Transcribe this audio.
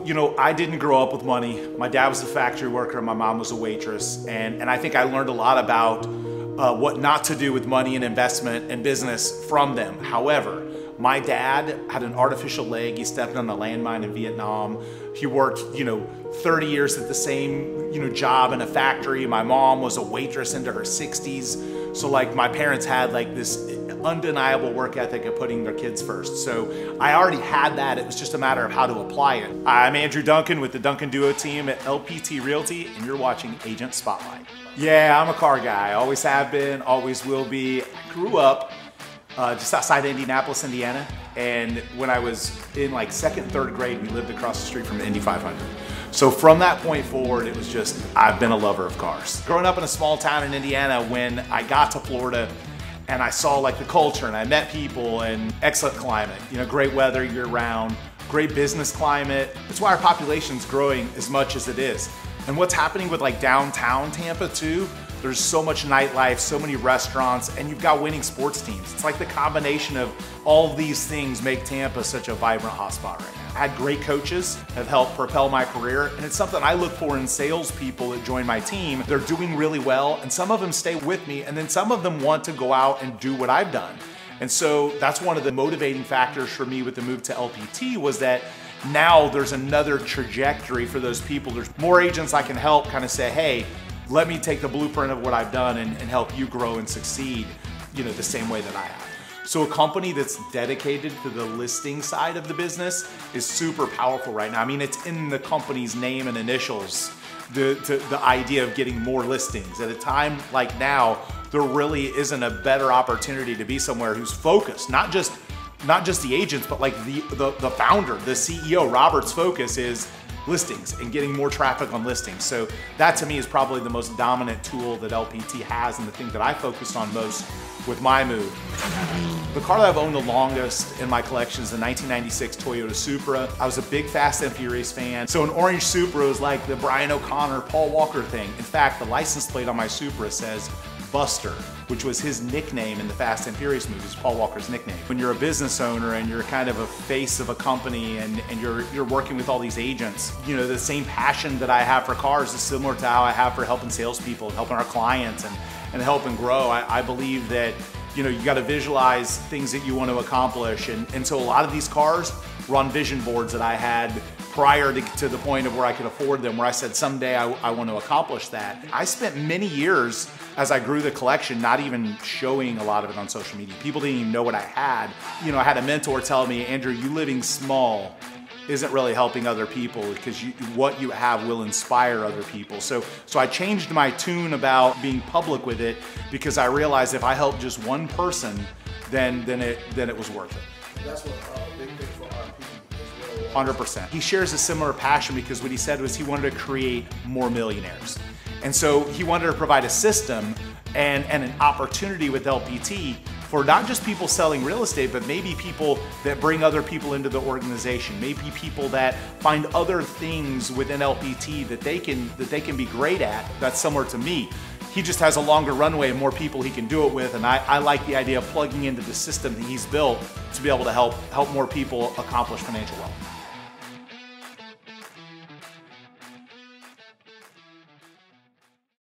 You know, I didn't grow up with money. My dad was a factory worker and my mom was a waitress. And I think I learned a lot about what not to do with money and investment and business from them. However, my dad had an artificial leg. He stepped on a landmine in Vietnam. He worked, 30 years at the same, job in a factory. My mom was a waitress into her 60s. So like my parents had like this undeniable work ethic of putting their kids first. So I already had that. It was just a matter of how to apply it. I'm Andrew Duncan with the Duncan Duo team at LPT Realty, and you're watching Agent Spotlight. Yeah, I'm a car guy. Always have been, always will be. I grew up just outside Indianapolis, Indiana. And when I was in like second, third grade, we lived across the street from the Indy 500. So from that point forward, it was just, I've been a lover of cars. Growing up in a small town in Indiana, when I got to Florida and I saw like the culture and I met people and excellent climate, great weather year round, great business climate. That's why our population's growing as much as it is. And what's happening with like downtown Tampa too, there's so much nightlife, so many restaurants, and you've got winning sports teams. It's like the combination of all of these things make Tampa such a vibrant hotspot right now. I had great coaches, have helped propel my career, and it's something I look for in salespeople that join my team. They're doing really well, and some of them stay with me, and then some of them want to go out and do what I've done. And so that's one of the motivating factors for me with the move to LPT, was that now there's another trajectory for those people. There's more agents I can help kind of say, hey, let me take the blueprint of what I've done and help you grow and succeed, the same way that I have. So a company that's dedicated to the listing side of the business is super powerful right now. I mean, it's in the company's name and initials, the idea of getting more listings. At a time like now, there really isn't a better opportunity to be somewhere who's focused, not just the agents, but like the founder, the CEO. Robert's focus is listings and getting more traffic on listings. So that to me is probably the most dominant tool that LPT has, and the thing that I focused on most with my move. The car that I've owned the longest in my collection is the 1996 Toyota Supra. I was a big Fast and Furious fan. So an orange Supra was like the Brian O'Connor, Paul Walker thing. In fact, the license plate on my Supra says Buster, which was his nickname in the Fast and Furious movies, Paul Walker's nickname. When you're a business owner and you're kind of a face of a company and you're working with all these agents, the same passion that I have for cars is similar to how I have for helping salespeople, helping our clients and helping grow. I believe that you got to visualize things that you want to accomplish, and so a lot of these cars run vision boards that I had prior to the point of where I could afford them, where I said someday I want to accomplish that. I spent many years as I grew the collection not even showing a lot of it on social media. People didn't even know what I had. I had a mentor tell me, Andrew, you living small isn't really helping other people, because what you have will inspire other people. So I changed my tune about being public with it, because I realized if I help just one person, then it was worth it. That's what big thing for our people as well. 100%. He shares a similar passion, because what he said was he wanted to create more millionaires. And so he wanted to provide a system and an opportunity with LPT for not just people selling real estate, but maybe people that bring other people into the organization, maybe people that find other things within LPT that they can be great at that's similar to me. He just has a longer runway and more people he can do it with, and I like the idea of plugging into the system that he's built to be able to help more people accomplish financial wealth.